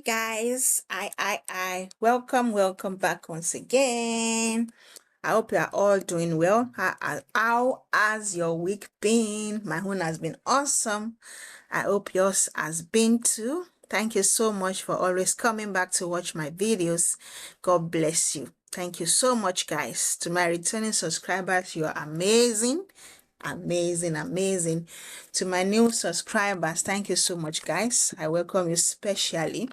guys. Welcome back once again. I hope you are all doing well. How has your week been? My own has been awesome. I hope yours has been too. Thank you so much for always coming back to watch my videos. God bless you. Thank you so much, guys. To my returning subscribers, you are amazing. Amazing. To my new subscribers, thank you so much, guys. I welcome you specially.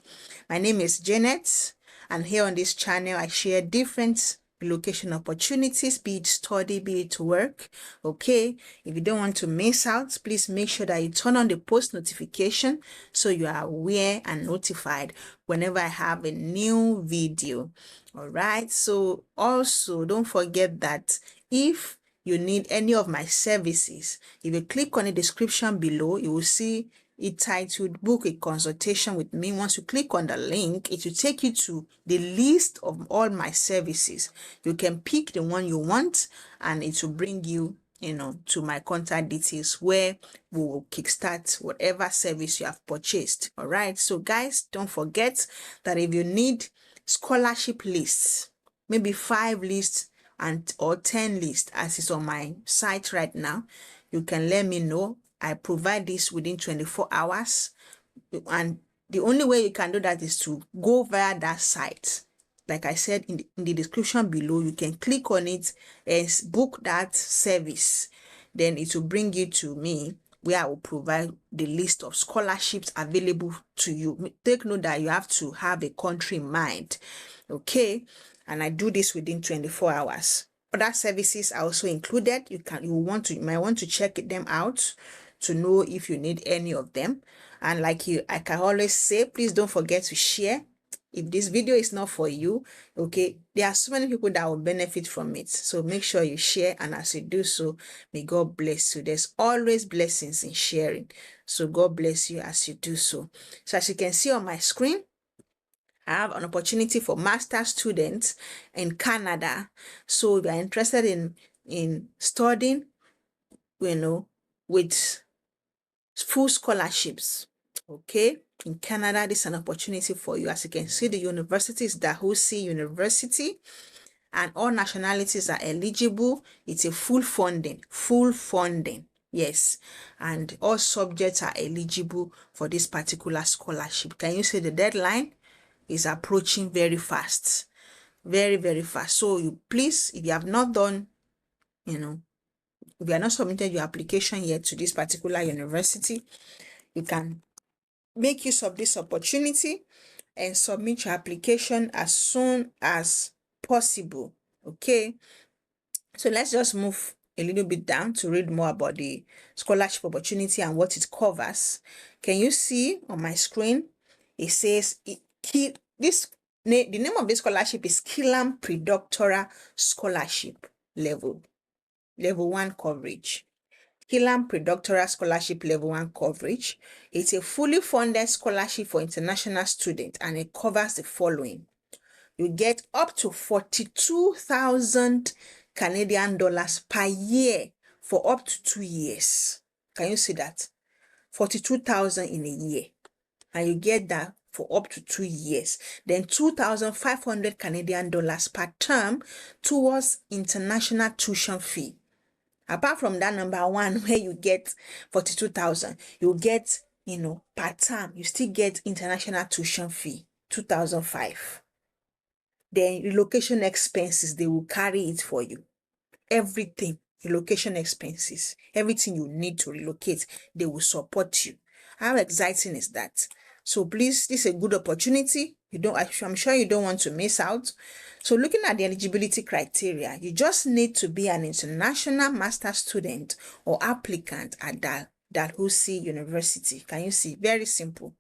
My name is Janet, and here on this channel I share different relocation opportunities, be it study, be it work. Okay, if you don't want to miss out, please make sure that you turn on the post notification so you are aware and notified whenever I have a new video. All right, so also don't forget that if you need any of my services, if you click on the description below, you will see it titled Book a Consultation with Me. Once you click on the link, it will take you to the list of all my services. You can pick the one you want and it will bring you to my contact details where we will kickstart whatever service you have purchased. All right, so guys, don't forget that if you need scholarship lists, maybe 5 lists or 10 lists as is on my site right now, you can let me know. I provide this within 24 hours, and the only way you can do that is to go via that site. Like I said in the description below, you can click on it and book that service. Then it will bring you to me where I will provide the list of scholarships available to you. Take note that you have to have a country in mind. Okay, and I do this within 24 hours. Other services are also included. You might want to check them out to know if you need any of them. And I can always say, please don't forget to share. If this video is not for you, okay, there are so many people that will benefit from it. So make sure you share, and as you do so, may God bless you. There's always blessings in sharing. So God bless you as you do so. So as you can see on my screen, I have an opportunity for master's students in Canada. So if you're interested in studying, with full scholarships, okay, in Canada, this is an opportunity for you. As you can see, the university is Dalhousie University, and all nationalities are eligible. It's a full funding. Yes, and all subjects are eligible for this particular scholarship. Can you see the deadline is approaching very fast, very fast? So you please, if you have not done, if you have not submitted your application yet to this particular university, you can make use of this opportunity and submit your application as soon as possible. Okay, so let's just move a little bit down to read more about the scholarship opportunity and what it covers. Can you see on my screen? It says the name of this scholarship is Killam Predoctoral Scholarship Level 1 coverage. Killam Predoctoral Scholarship Level 1 coverage. It's a fully funded scholarship for international students, and it covers the following. You get up to 42,000 Canadian dollars per year for up to 2 years. Can you see that? 42,000 in a year, and you get that for up to 2 years. Then 2,500 Canadian dollars per term towards international tuition fee. Apart from that number one, where you get 42,000, you get, per term, you still get international tuition fee, 2,500. Then relocation expenses, they will carry it for you. Everything, relocation expenses, everything you need to relocate, they will support you. How exciting is that? So please, this is a good opportunity. I'm sure you don't want to miss out. So looking at the eligibility criteria, you just need to be an international master's student or applicant at Dalhousie University. Can you see? Very simple.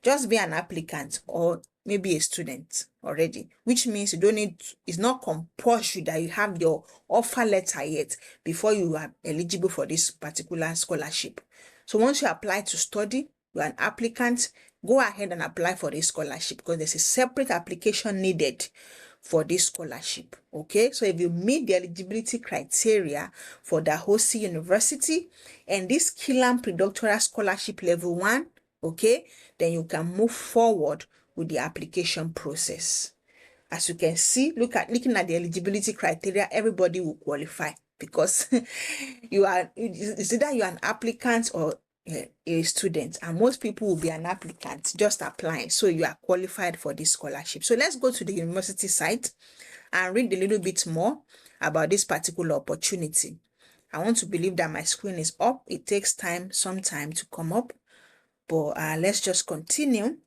Just be an applicant or maybe a student already, which means you don't need, it's not compulsory that you have your offer letter yet before you are eligible for this particular scholarship. So once you apply to study, you're an applicant, go ahead and apply for this scholarship, because there's a separate application needed for this scholarship. Okay, so if you meet the eligibility criteria for Dalhousie University and this Killam Predoctoral Scholarship Level 1, okay, then you can move forward with the application process. As you can see, looking at the eligibility criteria, everybody will qualify because it's either you're an applicant or a student, and most people will be an applicant just applying, so you are qualified for this scholarship. So let's go to the university site and read a little bit more about this particular opportunity. I want to believe that my screen is up. It takes some time to come up, but let's just continue.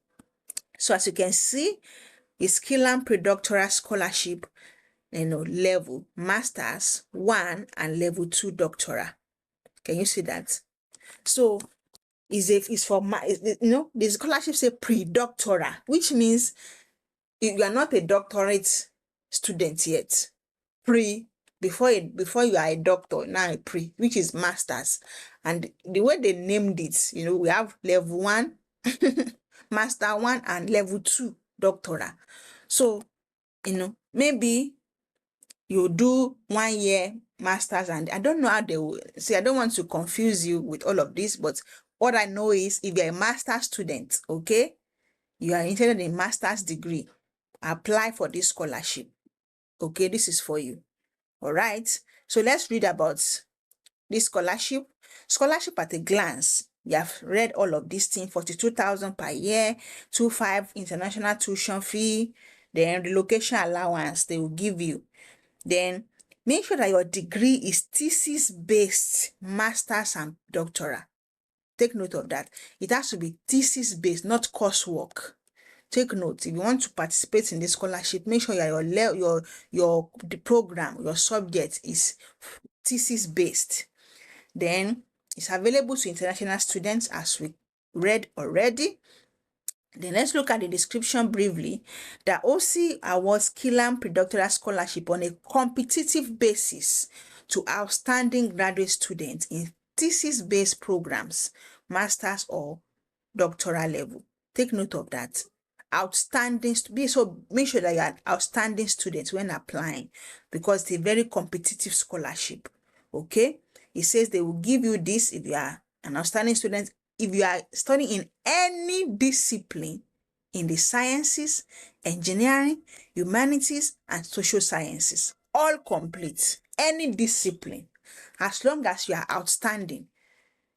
So as you can see, it's Killam Predoctoral Scholarship, level Masters 1 and level 2 doctoral. Can you see that? So it's for the scholarship say pre-doctoral, which means you are not a doctorate student yet. Before you are a doctor, now a pre, which is masters. And the way they named it, we have level 1 master 1 and level 2 doctoral. So maybe you do 1 year masters, and I don't know how they will see. I don't want to confuse you with all of this, but what I know is if you're a master's student, okay, you are interested in master's degree, apply for this scholarship. Okay, this is for you. All right, so let's read about this scholarship. Scholarship at a glance. You have read all of these things: 42,000 per year, 2.5 international tuition fee, then relocation allowance they will give you. Then make sure that your degree is thesis-based, master's and doctoral. Take note of that. It has to be thesis-based, not coursework. Take note, if you want to participate in this scholarship, make sure the program, your subject is thesis-based. Then it's available to international students, as we read already. Then let's look at the description briefly. The OC awards Killam Predoctoral Scholarship on a competitive basis to outstanding graduate students in thesis-based programs, master's or doctoral level. Take note of that. Outstanding, so make sure that you are an outstanding student when applying, because it's a very competitive scholarship. Okay, it says they will give you this if you are an outstanding student, if you are studying in any discipline in the sciences, engineering, humanities, and social sciences, all complete, any discipline, as long as you are outstanding,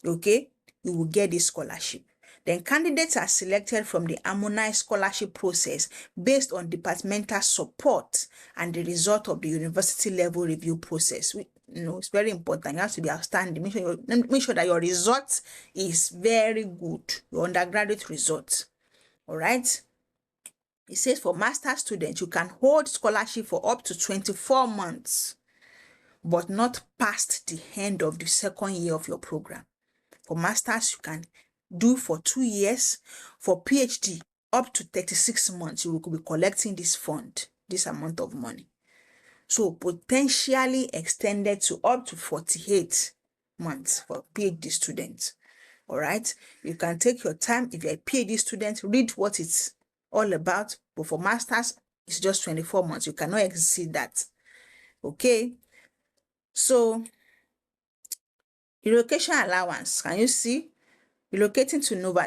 okay, you will get this scholarship. Then candidates are selected from the harmonized scholarship process based on departmental support and the result of the university level review process. It's very important. You have to be outstanding. Make sure that your result is very good, your undergraduate result. All right. It says for master students, you can hold scholarship for up to 24 months, but not past the end of the second year of your program. For masters, you can do for 2 years. For PhD, up to 36 months, you will be collecting this fund, this amount of money. So potentially extended to up to 48 months for PhD students. All right, you can take your time. If you're a PhD student, read what it's all about. But for masters, it's just 24 months. You cannot exceed that. Okay, so relocation allowance. Can you see? Relocating to Nova,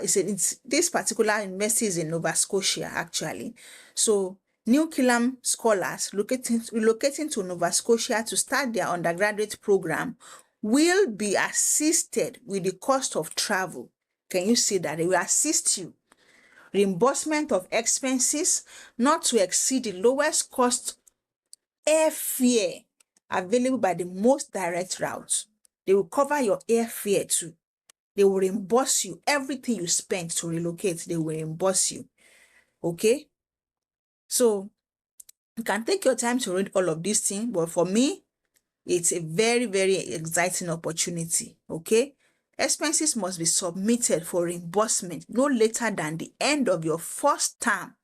this particular university is in Nova Scotia, actually. So New Killam scholars relocating to Nova Scotia to start their undergraduate program will be assisted with the cost of travel. Can you see that? They will assist you. Reimbursement of expenses not to exceed the lowest cost airfare available by the most direct route. They will cover your airfare too. They will reimburse you everything you spent to relocate. They will reimburse you. Okay, so you can take your time to read all of these things, but for me, it's a very, very exciting opportunity. Okay, expenses must be submitted for reimbursement no later than the end of your first term.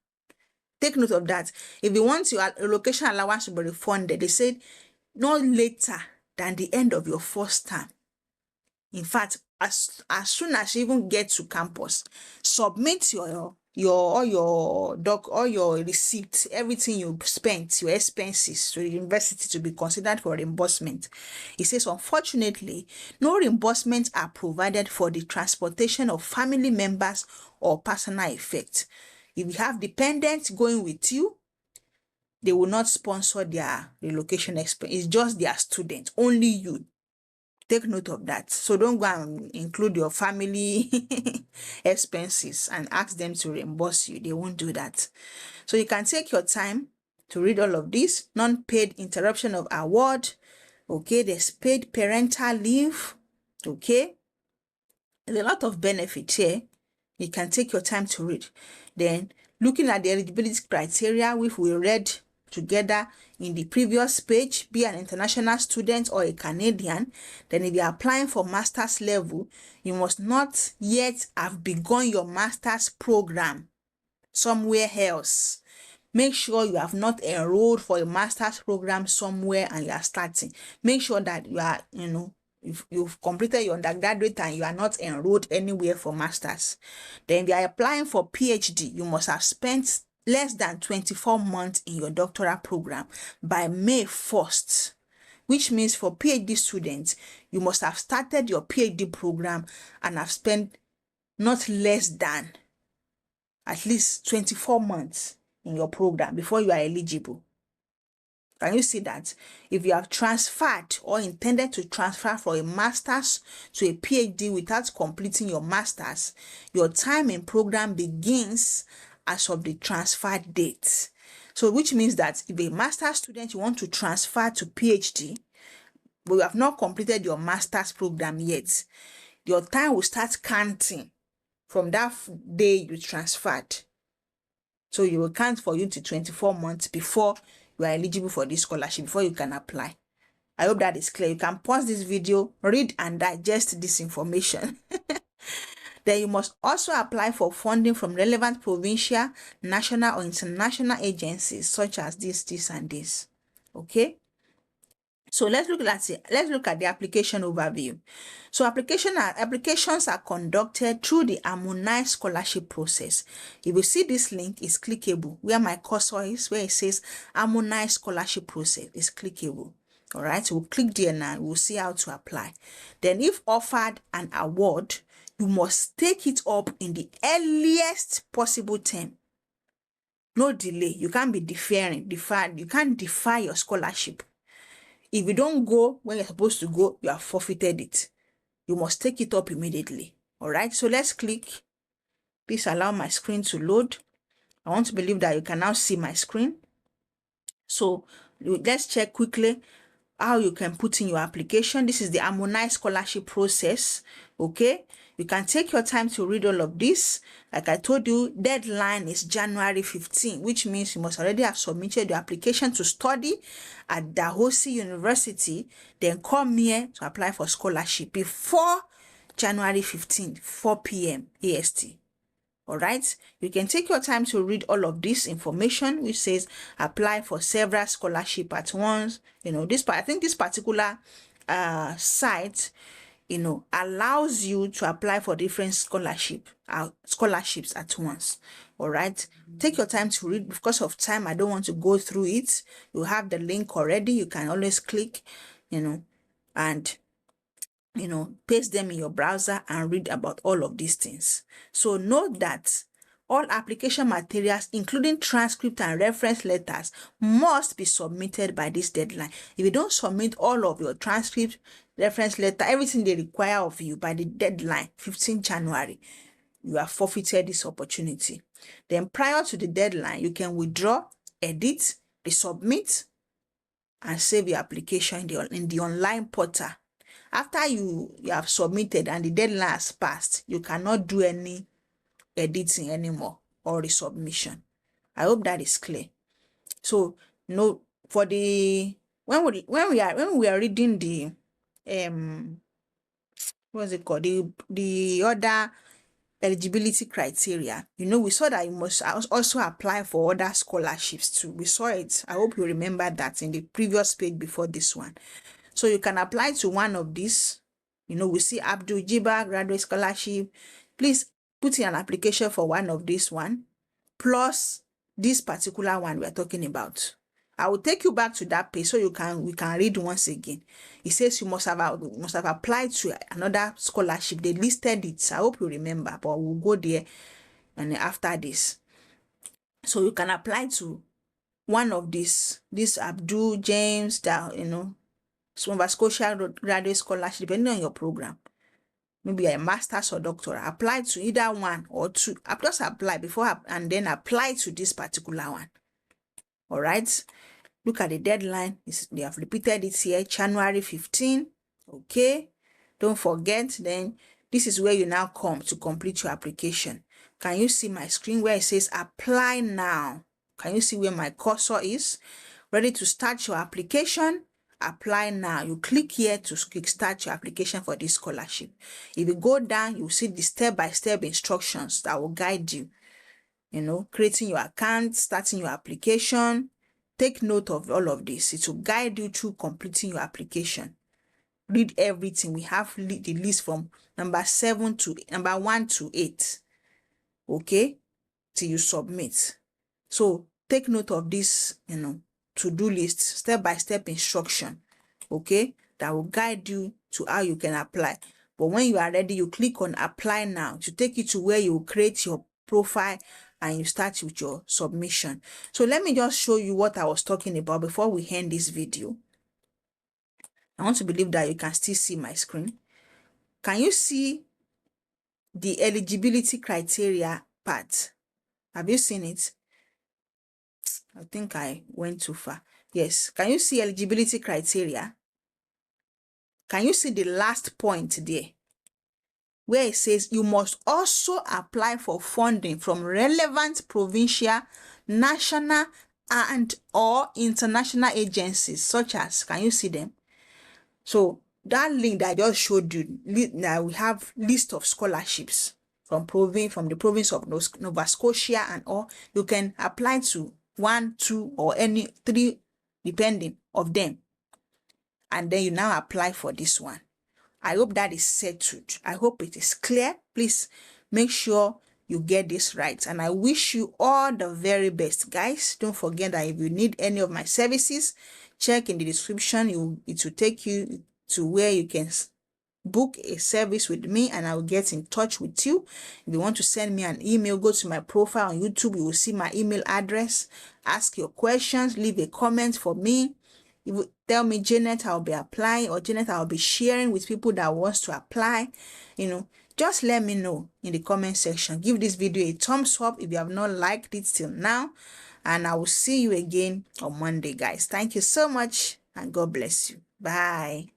Take note of that. If you want your relocation allowance to be refunded, they said no later than the end of your first term. In fact, as soon as you even get to campus, submit all your receipts, everything you spent, your expenses to the university to be considered for reimbursement. It says, unfortunately, no reimbursements are provided for the transportation of family members or personal effects. If you have dependents going with you, they will not sponsor their relocation expense. It's just their student, only you. Take note of that. So don't go and include your family expenses and ask them to reimburse you. They won't do that. So you can take your time to read all of this. Non-paid interruption of award. Okay, there's paid parental leave. Okay, there's a lot of benefits here. You can take your time to read. Then, looking at the eligibility criteria, which we read together in the previous page, be an international student or a Canadian, then if you're applying for master's level, you must not yet have begun your master's program somewhere else. Make sure you have not enrolled for a master's program somewhere and you are starting. Make sure that you are, if you've completed your undergraduate and you are not enrolled anywhere for masters. Then if you are applying for PhD, you must have spent less than 24 months in your doctoral program by May 1st, which means for PhD students, you must have started your PhD program and have spent not less than at least 24 months in your program before you are eligible. Can you see that? If you have transferred or intended to transfer from a master's to a PhD without completing your master's, your time in program begins as of the transfer date. So which means that if a master's student you want to transfer to PhD, but you have not completed your master's program yet, your time will start counting from that day you transferred. So you will count for you to 24 months before you are eligible for this scholarship, before you can apply. I hope that is clear. You can pause this video, read and digest this information. Then you must also apply for funding from relevant provincial, national or international agencies such as this and this. Okay? So let's look at the application overview. So applications are conducted through the harmonized scholarship process. If you see this link, it's clickable. Where my cursor is, where it says harmonized scholarship process, is clickable. All right, so we'll click there now. We'll see how to apply. Then if offered an award, you must take it up in the earliest possible term. No delay. You can't be deferring. You can't defer your scholarship. If you don't go when you're supposed to go, you have forfeited it. You must take it up immediately. All right, so let's click. Please allow my screen to load. I want to believe that you can now see my screen. So let's check quickly how you can put in your application. This is the harmonized scholarship process. Okay, you can take your time to read all of this. Like I told you, deadline is January 15, which means you must already have submitted your application to study at Dalhousie University, then come here to apply for scholarship before January 15, 4 p.m. AST. All right, you can take your time to read all of this information, which says apply for several scholarship at once. I think this particular site, allows you to apply for different scholarships at once. All right, take your time to read. Because of time, I don't want to go through it. You have the link already. You can always click, and paste them in your browser and read about all of these things. So note that all application materials, including transcript and reference letters, must be submitted by this deadline. If you don't submit all of your transcript, reference letter, everything they require of you by the deadline, 15 January, you have forfeited this opportunity. Then prior to the deadline, you can withdraw, edit, resubmit, and save your application in the online portal. After you have submitted and the deadline has passed, you cannot do any editing anymore or resubmission. I hope that is clear. So for the when we are reading the what's it called, the other eligibility criteria, we saw that you must also apply for other scholarships too. We saw it. I hope you remember that in the previous page before this one. So you can apply to one of these. We see Abdul Jiba Graduate Scholarship. Please put in an application for one of these one, plus this particular one we're talking about. I will take you back to that page so we can read once again. It says you must have applied to another scholarship. They listed it. I hope you remember, but we'll go there and after this. So you can apply to one of these, this Abdul, James, that, Nova Scotia graduate scholarship, depending on your program. Maybe a master's or doctorate. Apply to either one or two. Just apply before and then apply to this particular one. All right. Look at the deadline. They have repeated it here, January 15. Okay. Don't forget. Then this is where you now come to complete your application. Can you see my screen where it says apply now? Can you see where my cursor is? Ready to start your application? Apply now. You click here to start your application for this scholarship. If you go down, you see the step-by-step instructions that will guide you. Creating your account, starting your application. Take note of all of this. It will guide you through completing your application. Read everything. We have the list from number 1 to 8. Okay? Till you submit. So take note of this, to-do list, step-by-step instruction. Okay? That will guide you to how you can apply. But when you are ready, you click on apply now to take you to where you create your profile and you start with your submission. So let me just show you what I was talking about before we end this video. I want to believe that you can still see my screen. Can you see the eligibility criteria part? Have you seen it? I think I went too far. Yes. Can you see eligibility criteria? Can you see the last point there? Where it says you must also apply for funding from relevant provincial, national, and or international agencies such as, can you see them? So that link that I just showed you, now we have list of scholarships from the province of Nova Scotia and all. You can apply to 1, 2, or any 3, depending of them. And then you now apply for this one. I hope that is settled. I hope it is clear. Please make sure you get this right. And I wish you all the very best, guys. Don't forget that if you need any of my services, check in the description. It will take you to where you can book a service with me and I will get in touch with you. If you want to send me an email, go to my profile on YouTube. You will see my email address. Ask your questions. Leave a comment for me. You tell me, Janet, I'll be applying, or Janet, I'll be sharing with people that wants to apply. Just let me know in the comment section. Give this video a thumbs up if you have not liked it till now. And I will see you again on Monday, guys. Thank you so much and God bless you. Bye.